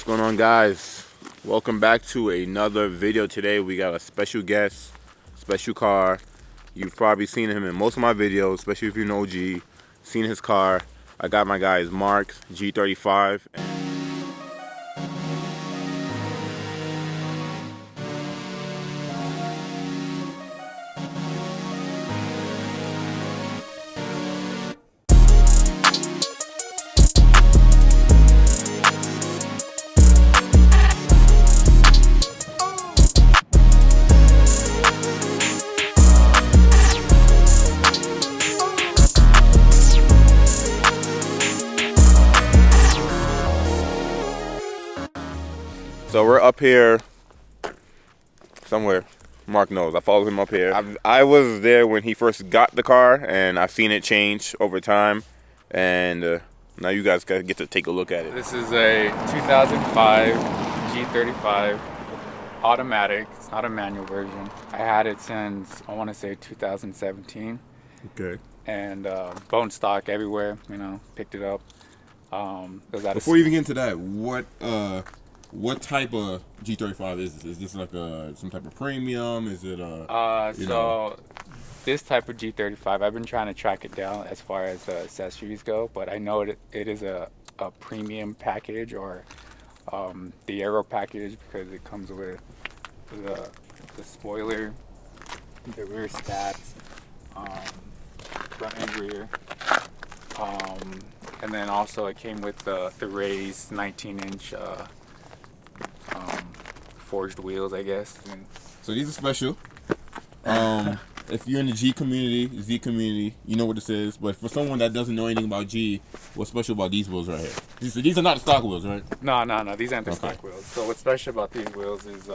What's going on, guys? Welcome back to another video. Today we got a special guest, special car. You've probably seen him in most of my videos, especially if you're an OG. Seen his car. I got my guy's Mark's G35. So we're up here somewhere. Mark knows. I followed him up here. I was there when he first got the car, and I've seen it change over time. And now you guys get to take a look at it. This is a 2005 G35 automatic. It's not a manual version. I had it since, I want to say 2017. Okay. And bone stock everywhere, picked it up. Before you even get into that, what type of G35 is this? Is this like some type of premium? Is it this type of G35, I've been trying to track it down as far as the accessories go, but I know it is a premium package, or the Aero Package, because it comes with the spoiler, the rear stats, front and rear, and then also it came with the raised 19-inch forged wheels, I guess. So these are special. If you're in the Z community, you know what this is. But for someone that doesn't know anything about G, what's special about these wheels right here? These are not the stock wheels, right? No, these aren't the stock wheels. So what's special about these wheels is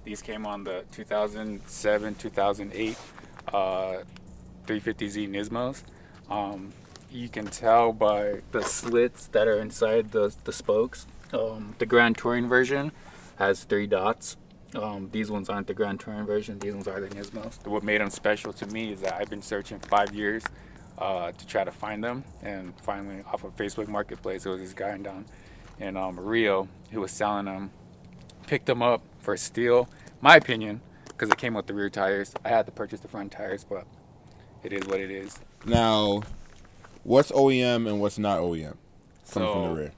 these came on the 2007, 2008 350Z Nismos. You can tell by the slits that are inside the spokes. The Gran Touring version has 3 dots. These ones aren't the Gran Touring version. These ones are the Nismos. What made them special to me is that I've been searching 5 years to try to find them, and finally off of Facebook Marketplace, there was this guy down in Rio who was selling them. Picked them up for a steal, my opinion, because it came with the rear tires. I had to purchase the front tires, but it is what it is. Now, what's OEM and what's not OEM coming from the rear?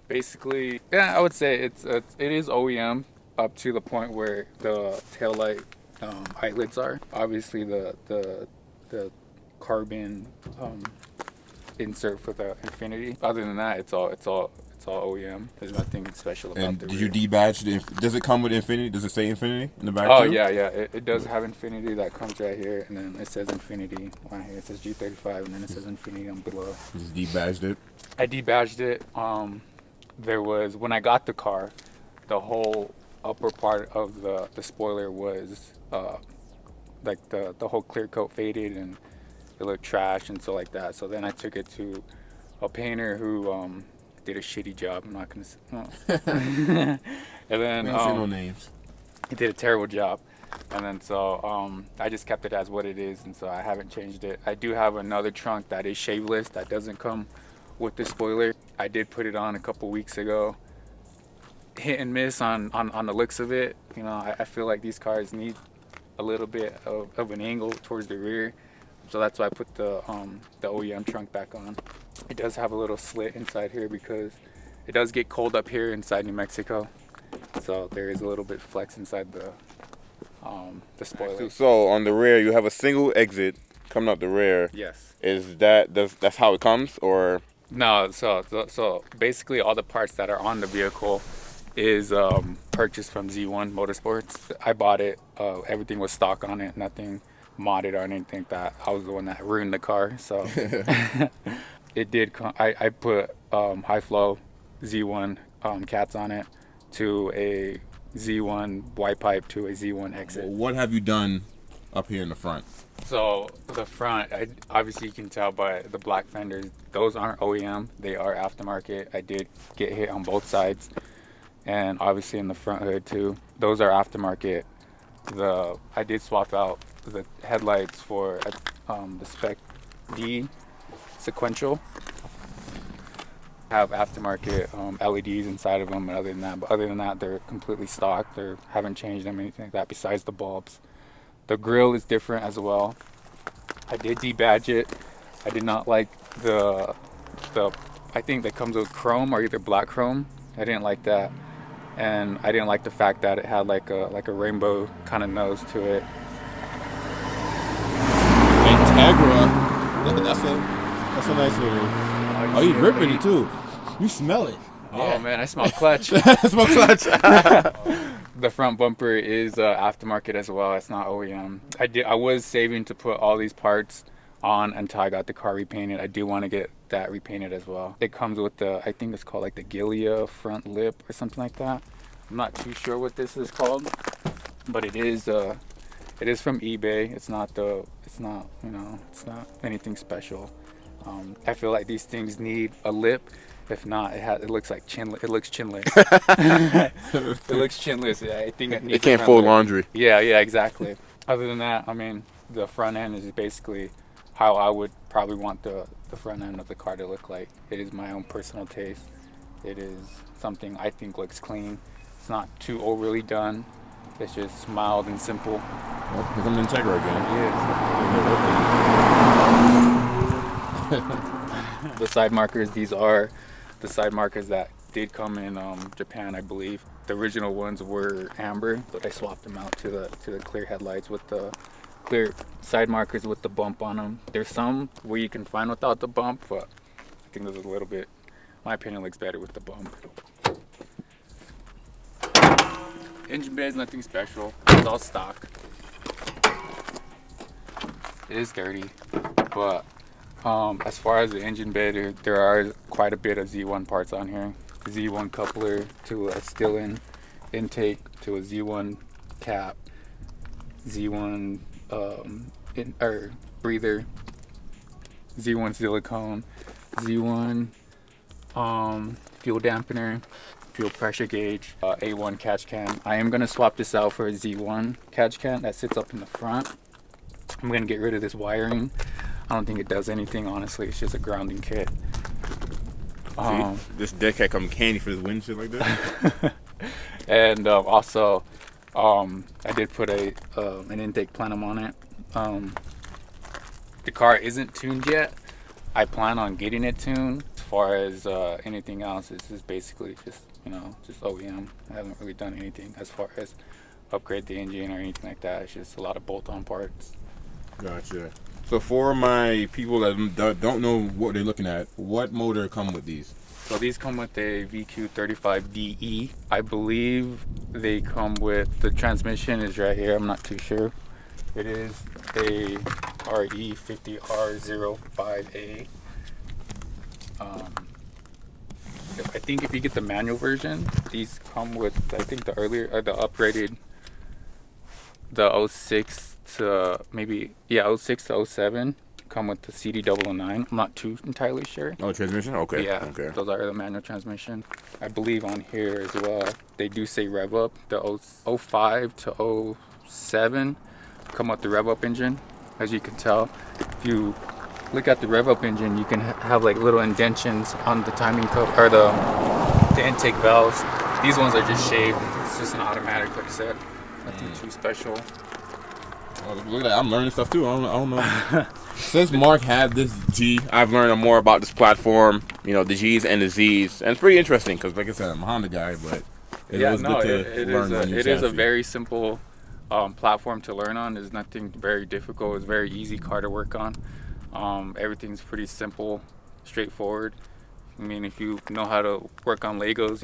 Basically, yeah, I would say it is OEM up to the point where the taillight eyelets are. Obviously, the carbon insert for the Infiniti. Other than that, it's all OEM. There's nothing special about and the did rear. you debadge does it come with Infiniti? Does it say Infiniti in the back Oh too? yeah. It does have Infiniti that comes right here, and then it says Infiniti on here. It says G35, and then it says Infiniti on below. You just debadged it? I debadged it. There was, when I got the car, the whole upper part of the spoiler was like the whole clear coat faded, and it looked trash and so like that. So then I took it to a painter who did a shitty job. I'm not gonna say. And then We don't say no names. he did a terrible job. And then so I just kept it as what it is, and so I haven't changed it. I do have another trunk that is shaveless that doesn't come with the spoiler. I did put it on a couple weeks ago. Hit and miss on the looks of it. I feel like these cars need a little bit of an angle towards the rear, so that's why I put the OEM trunk back on. It does have a little slit inside here because it does get cold up here inside New Mexico, so there is a little bit flex inside the spoiler. So on the rear, you have a single exit coming out the rear. Yes. That's how it comes, or? No, so basically all the parts that are on the vehicle is purchased from Z1 Motorsports. I bought it, everything was stock on it, nothing modded or anything like that. I was the one that ruined the car, so it did I put high flow Z1 cats on it to a Z1 white pipe to a Z1 exit. Well, what have you done up here in the front? So the front, obviously you can tell by the black fenders, those aren't OEM, they are aftermarket. I did get hit on both sides, and obviously in the front hood too. Those are aftermarket. I did swap out the headlights for the Spec D sequential. Have aftermarket LEDs inside of them, and other than that, they're completely stock. They haven't changed them, anything like that, besides the bulbs. The grill is different as well. I did debadge it. I did not like the I think that comes with chrome or either black chrome. I didn't like that, and I didn't like the fact that it had like a rainbow kind of nose to it. Integra. That's a nice little. Oh, you ripping it too. You smell it. Oh man, I smell clutch. Smell clutch. The front bumper is aftermarket as well. It's not OEM. I was saving to put all these parts on until I got the car repainted. I do want to get that repainted as well. It comes with I think it's called like the Gilia front lip or something like that. I'm not too sure what this is called, but it is from eBay. It's not anything special. I feel like these things need a lip. If not, it looks like chinless. It looks chinless. It looks chinless. Yeah, I think it can't fold laundry. Yeah, exactly. Other than that, I mean, the front end is basically how I would probably want the front end of the car to look like. It is my own personal taste. It is something I think looks clean. It's not too overly done. It's just mild and simple. Well, here comes Integra again. The side markers, these are the side markers that did come in Japan, I believe. The original ones were amber, but I swapped them out to the clear headlights with the clear side markers with the bump on them. There's some where you can find without the bump, but I think there's a little bit, my opinion, looks better with the bump. Engine bay is nothing special. It's all stock. It is dirty, but as far as the engine bay, there are quite a bit of Z1 parts on here. Z1 coupler to a still-in intake to a Z1 cap, Z1 breather, Z1 silicone, Z1 fuel dampener, fuel pressure gauge, A1 catch can. I am gonna swap this out for a Z1 catch can that sits up in the front. I'm gonna get rid of this wiring. I don't think it does anything, honestly. It's just a grounding kit. This deck had come candy for this windshield like that. And also, I did put an intake plenum on it. The car isn't tuned yet. I plan on getting it tuned. As far as anything else, this is basically just OEM. I haven't really done anything as far as upgrade the engine or anything like that. It's just a lot of bolt-on parts. Gotcha. So for my people that don't know what they're looking at, what motor come with these? So these come with a VQ35DE. I believe they come with, the transmission is right here. I'm not too sure. It is a RE50R05A. I think if you get the manual version, these come with, I think the upgraded, the 06 to maybe 06 to 07 come with the CD009. I'm not too entirely sure. Oh, transmission? Okay. Yeah, okay. Those are the manual transmission. I believe on here as well, they do say rev up. The 05 to 07 come with the rev up engine. As you can tell, if you look at the rev up engine, you can have like little indentions on the timing code or the intake valves. These ones are just shaved. It's just an automatic, like I said. Nothing too special. Oh, look at that. I'm learning stuff too. I don't know. Since Mark had this G, I've learned more about this platform, the G's and the Z's. And it's pretty interesting because, like I said, I'm a Honda guy, but it is a very simple platform to learn on. There's nothing very difficult. It's a very easy car to work on. Everything's pretty simple, straightforward. I mean, if you know how to work on Legos,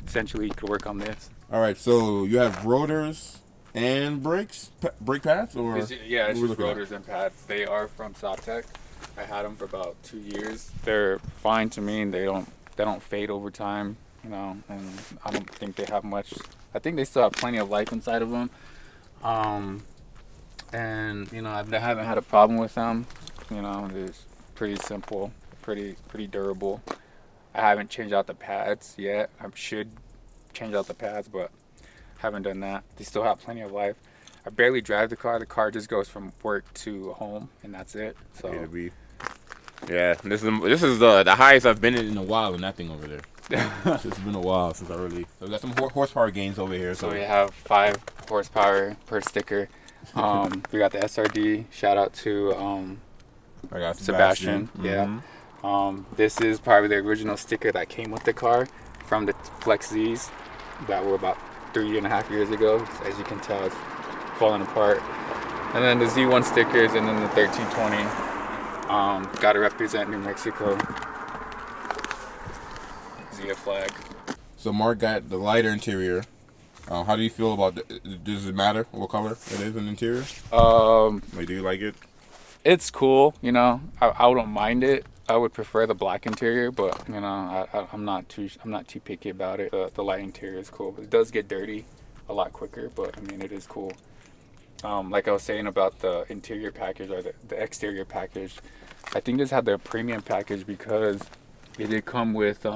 essentially you could work on this. All right, so you have rotors and brakes, brake pads, or it's just rotors and pads. They are from Soptech. I had them for about 2 years. They're fine to me, and they don't fade over time, and I don't think they have much. I think they still have plenty of life inside of them, and I haven't had a problem with them. It's pretty simple, pretty durable. I haven't changed out the pads yet. I should change out the pads, but haven't done that. They still have plenty of life. I barely drive the car. The car just goes from work to home, and that's it. So Yeah, this is the highest I've been in a while in that thing over there. It's been a while since I really. So we got some horsepower gains over here. So we have 5 horsepower per sticker. We got the SRD. Shout out to I got Sebastian. Yeah. This is probably the original sticker that came with the car from the Flex Z's that were about 3.5 years ago. As you can tell, it's falling apart. And then the Z1 stickers, and then the 1320. Got to represent New Mexico. Zia flag. So Mark got the lighter interior. How do you feel about it? Does it matter what color it is in the interior? Like, do you like it? It's cool, you know. I wouldn't mind it. I would prefer the black interior, but you know, I'm not too picky about it. The light interior is cool, but it does get dirty a lot quicker. But I mean, it is cool. Like I was saying about the interior package or the exterior package, I think this had the premium package because it did come with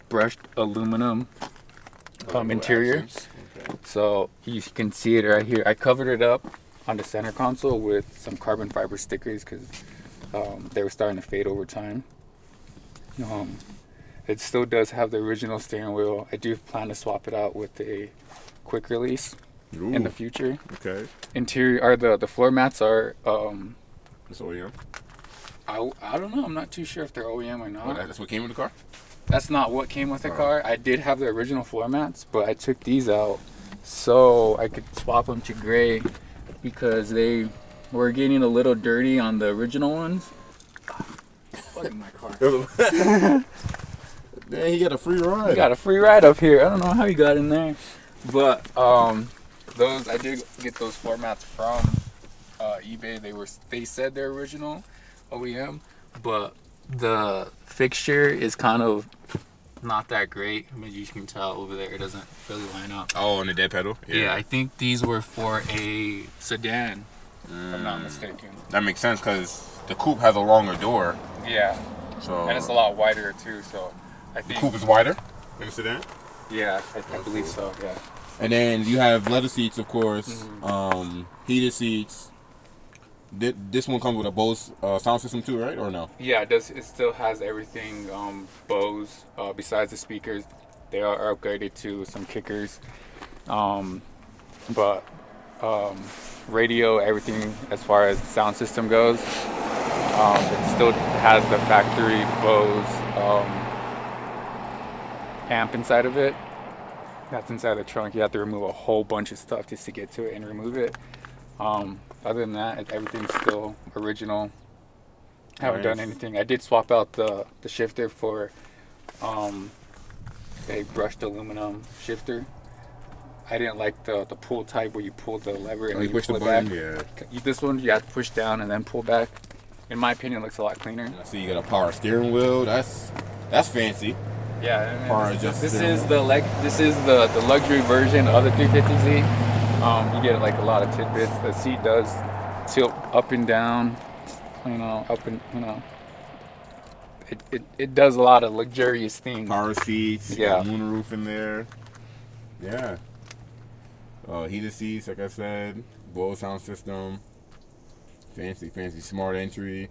brushed aluminum interior. Okay. So you can see it right here. I covered it up on the center console with some carbon fiber stickers because they were starting to fade over time. It still does have the original steering wheel. I do plan to swap it out with a quick release in the future. Okay. Interior are the floor mats are It's OEM. I don't know. I'm not too sure if they're OEM or not. Oh, that's what came with the car? That's not what came with the car. I did have the original floor mats, but I took these out so I could swap them to gray because they were getting a little dirty on the original ones. Look at my car. Man, he got a free ride. He got a free ride up here. I don't know how he got in there, but those I did get those floor mats from eBay. They said they're original OEM, but the fixture is kind of not that great. I mean, you can tell over there it doesn't really line up. Oh, on the dead pedal? Yeah, I think these were for a sedan, if I'm not mistaken. That makes sense because the coupe has a longer door. Yeah. So and it's a lot wider too, so I think... The coupe is wider than the sedan? Yeah, I believe so, yeah. And then you have leather seats, of course, heated seats. This one comes with a Bose sound system too, right? Or no? Yeah, it does. It still has everything Bose. Besides the speakers, they are upgraded to some kickers. But radio, everything as far as sound system goes, it still has the factory Bose amp inside of it. That's inside the trunk. You have to remove a whole bunch of stuff just to get to it and remove it. Other than that, everything's still original. Haven't done anything. I did swap out the shifter for a brushed aluminum shifter. I didn't like the pull type where you pull the lever and you push the button. Yeah. This one you have to push down and then pull back. In my opinion, it looks a lot cleaner. I see you got a power steering wheel. That's fancy. Yeah. Power adjustable. This is the luxury version of the 350Z. You get like a lot of tidbits. The seat does tilt up and down, up and it does a lot of luxurious things. Power seats, yeah. Moonroof in there, yeah. Heated seats, like I said, Bose sound system, fancy smart entry,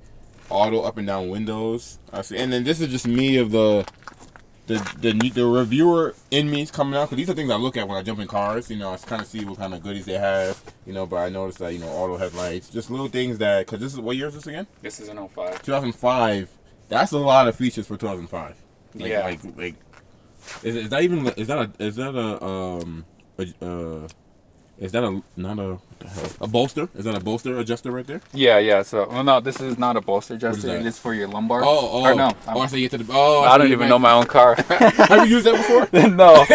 auto up and down windows. I see, and then this is just me of the reviewer in me is coming out, because these are things I look at when I jump in cars. I kind of see what kind of goodies they have. But I noticed that auto headlights, just little things that. Because this is, what year is this again? This is an 05. 2005. That's a lot of features for 2005. Yeah. Is that a bolster? Is that a bolster adjuster right there? Yeah. So, no, this is not a bolster adjuster. It is for your lumbar. Oh. Or no. I say you get to the. Oh, I don't even know my own car. Have you used that before? No.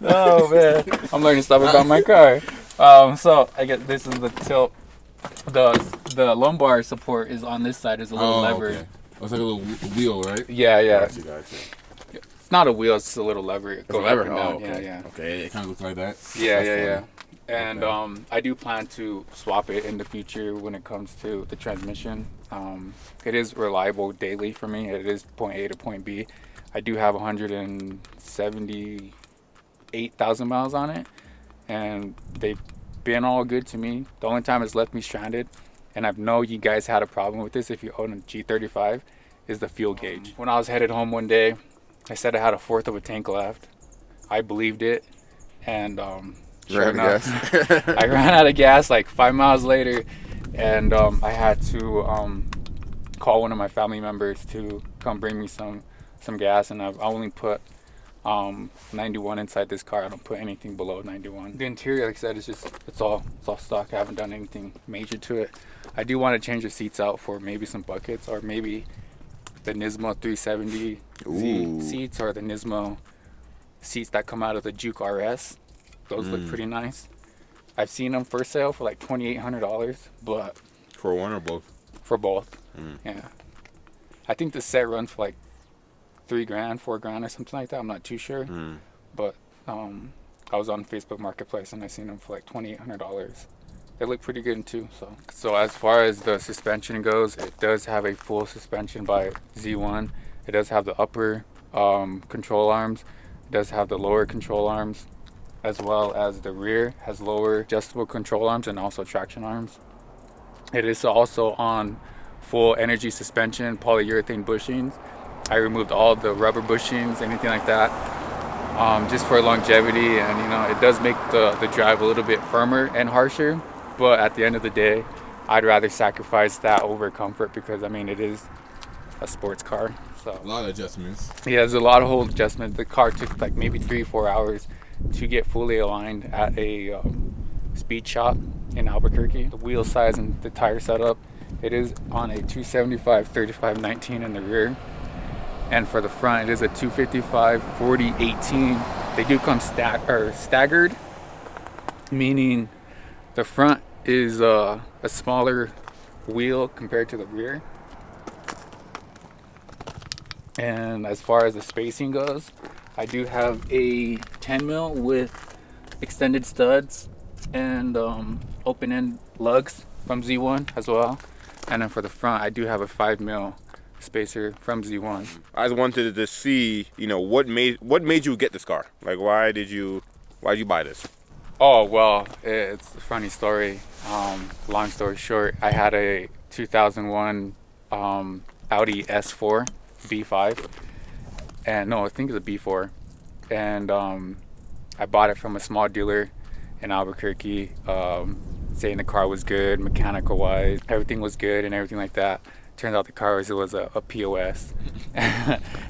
Oh man, I'm learning stuff about my car. So I guess this is the tilt. The lumbar support is on this side. Is a little lever. Okay. Oh, it's like a little wheel, right? Yeah. Gotcha. It's not a wheel. It's a little lever. It's a lever. Okay. Yeah. Okay, it kind of looks like that. Yeah. And I do plan to swap it in the future when it comes to the transmission. It is reliable daily for me. It is point A to point B. I do have 178,000 miles on it, and they've been all good to me. The only time it's left me stranded, and I know you guys had a problem with this if you own a G35, is the fuel gauge. When I was headed home one day, I said I had 1/4 of a tank left. I believed it, and sure enough, I ran out of gas like 5 miles later, and I had to call one of my family members to come bring me some gas, and I've only put 91 inside this car. I don't put anything below 91. The interior, like I said, it's all stock. I haven't done anything major to it. I do want to change the seats out for maybe some buckets, or maybe the Nismo 370 seats, or the Nismo seats that come out of the Juke RS. Those look pretty nice. I've seen them for sale for like $2,800, but for one or both? For both. Yeah. I think the set runs for like $3,000, $4,000 or something like that. I'm not too sure. But I was on Facebook Marketplace and I seen them for like $2,800. They look pretty good too. So as far as the suspension goes, it does have a full suspension by Z1. It does have the upper control arms. It does have the lower control arms, as well as the rear has lower adjustable control arms and also traction arms. It is also on full energy suspension, polyurethane bushings. I removed all the rubber bushings, anything like that, just for longevity, and you know, it does make the drive a little bit firmer and harsher, but at the end of the day, I'd rather sacrifice that over comfort, because I mean, it is a sports car. So a lot of adjustments. Yeah, there's a lot of whole adjustments. The car took like maybe 3-4 hours to get fully aligned at a speed shop in Albuquerque. The wheel size and the tire setup, it is on a 275/35/19 in the rear, and for the front it is a 255/40/18. They do come staggered, meaning the front is a smaller wheel compared to the rear. And as far as the spacing goes, I do have a 10 mil with extended studs and open-end lugs from Z1 as well. And then for the front, I do have a 5 mil spacer from Z1. I just wanted to see, you know, what made you get this car? Like, why'd you buy this? Oh, well, it's a funny story. Long story short, I had a 2001 Audi S4 B5, and no, I think it's a B4, and I bought it from a small dealer in Albuquerque, saying the car was good, mechanical wise, everything was good and everything like that. Turns out the car was a POS.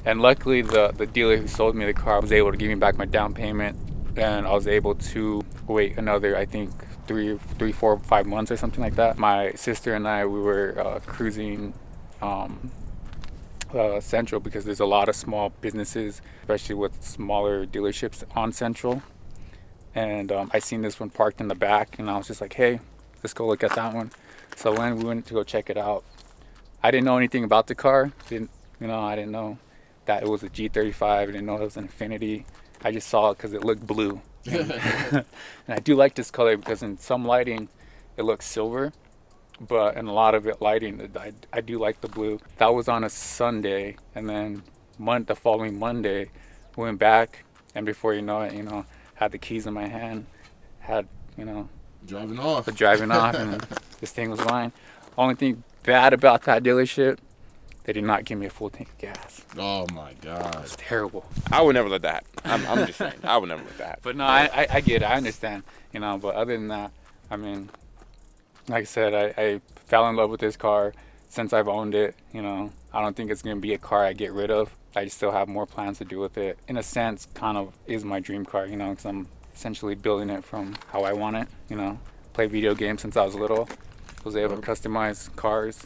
And luckily the dealer who sold me the car was able to give me back my down payment, and I was able to wait another, I think 3, 4, 5 months or something like that. My sister and I, we were cruising Central, because there's a lot of small businesses, especially with smaller dealerships on Central, and I seen this one parked in the back, and I was just like, hey, let's go look at that one. So when we went to go check it out, I didn't know anything about the car. I didn't know that it was a G35. I didn't know it was an Infiniti. I just saw it because it looked blue. And I do like this color because in some lighting it looks silver, but in a lot of it lighting, I do like the blue. That was on a Sunday, and then the following Monday we went back, and before you know it, had the keys in my hand, driving off, and this thing was mine. Only thing bad about that dealership, they did not give me a full tank of gas. Oh my God, it's terrible. I would never let that happen. I'm just saying, I would never let that happen. But no, I get it, I understand, but other than that, I mean, like I said, I fell in love with this car since I've owned it. I don't think it's going to be a car I get rid of. I still have more plans to do with it. In a sense, kind of is my dream car, because I'm essentially building it from how I want it. Play video games since I was little. Was able to customize cars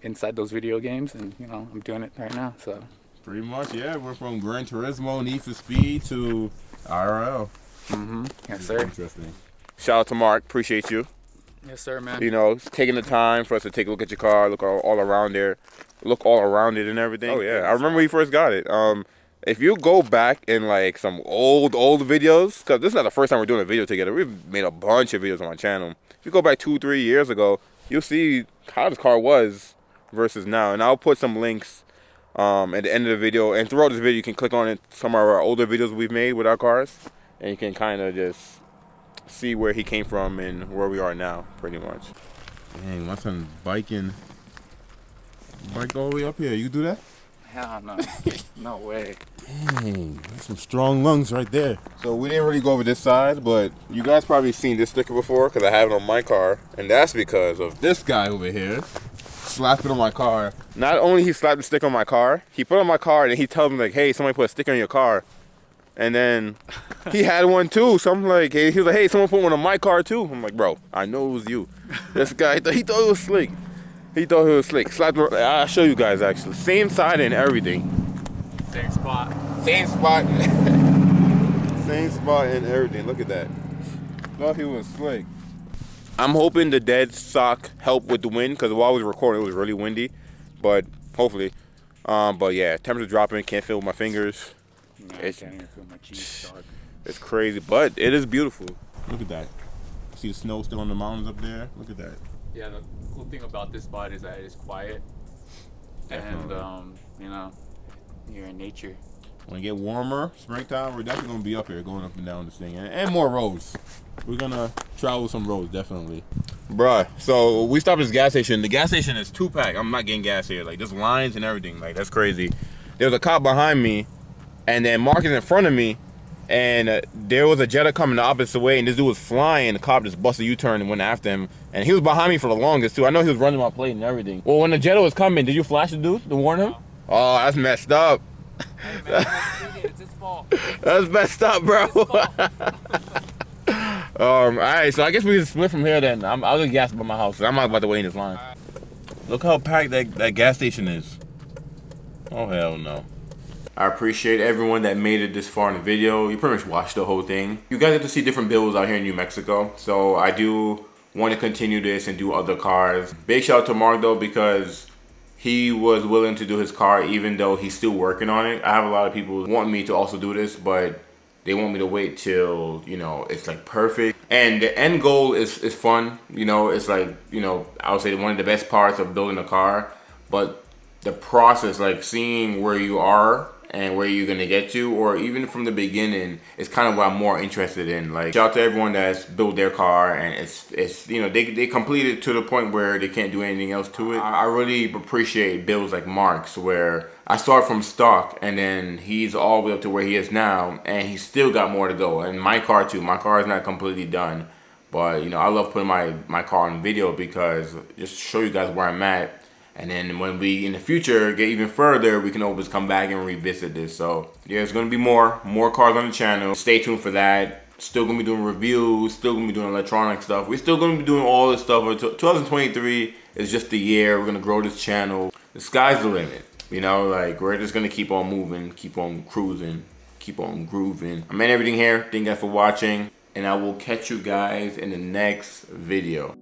inside those video games, and I'm doing it right now. So pretty much, yeah. We're from Gran Turismo, Need for Speed to IRL. Yes, sir. Interesting. Shout out to Mark. Appreciate you. Yes, sir, man. Taking the time for us to take a look at your car, look all around there, look all around it and everything. Oh yeah, I remember when you first got it. If you go back in like some old videos, because this is not the first time we're doing a video together. We've made a bunch of videos on my channel. If you go back 2-3 years ago, you'll see how this car was versus now. And I'll put some links at the end of the video. And throughout this video, you can click on it, some of our older videos we've made with our cars. And you can kind of just see where he came from and where we are now, pretty much. Dang, my son's biking. Bike all the way up here. You do that? Hell no. No way. Dang, that's some strong lungs right there. So we didn't really go over this side, but you guys probably seen this sticker before because I have it on my car. And that's because of this guy over here. Slapped it on my car. Not only he slapped the sticker on my car, he put it on my car and he told me like, hey, somebody put a sticker on your car. And then he had one too. So I'm like, he was like, hey, someone put one on my car too. I'm like, bro, I know it was you. This guy, he thought it was slick. He thought it was slick. Slapped it, I'll show you guys actually. Same side and everything. Same spot. Same spot. Same spot and everything. Look at that. Thought he was slick. I'm hoping the dead sock helped with the wind because while I was recording, it was really windy. But hopefully. But yeah, temperature dropping. Can't feel with my fingers. No, I can't even feel my cheeks, dog. It's crazy, but it is beautiful. Look at that. See the snow still on the mountains up there? Look at that. Yeah, the cool thing about this spot is that it is quiet. Definitely. And, you know, you're in nature. When it get warmer, springtime, we're definitely going to be up here going up and down this thing. And more roads. We're going to travel some roads, definitely. Bruh, so we stopped at this gas station. The gas station is 2-pack. I'm not getting gas here. Like, there's lines and everything. Like, that's crazy. There was a cop behind me. And then Mark is in front of me, and there was a Jetta coming the opposite way, and this dude was flying. The cop just busted a U-turn and went after him. And he was behind me for the longest, too. I know he was running my plate and everything. Well, when the Jetta was coming, did you flash the dude to warn him? Oh, that's messed up. Hey, man, it's his fault. That's messed up, bro. All right, so I guess we can split from here then. I'll get gas by my house. I'm not about to wait in this line. Look how packed that gas station is. Oh, hell no. I appreciate everyone that made it this far in the video. You pretty much watched the whole thing. You guys get to see different builds out here in New Mexico. So I do want to continue this and do other cars. Big shout out to Mark though, because he was willing to do his car even though he's still working on it. I have a lot of people who want me to also do this, but they want me to wait till, you know, it's like perfect. And the end goal is fun. You know, it's like, you know, I would say one of the best parts of building a car. But the process, like seeing where you are and where you're gonna get to, or even from the beginning, is kind of what I'm more interested in. Like, shout out to everyone that's built their car and it's you know, they complete it to the point where they can't do anything else to it. I really appreciate builds like Mark's, where I start from stock and then he's all the way up to where he is now, and he's still got more to go. And my car too. My car is not completely done, but you know, I love putting my car on video because just to show you guys where I'm at. And then when we, in the future, get even further, we can always come back and revisit this. So, yeah, there's going to be more cars on the channel. Stay tuned for that. Still going to be doing reviews. Still going to be doing electronic stuff. We're still going to be doing all this stuff. 2023 is just the year. We're going to grow this channel. The sky's the limit. You know, like, we're just going to keep on moving, keep on cruising, keep on grooving. I'm in everything here. Thank you guys for watching. And I will catch you guys in the next video.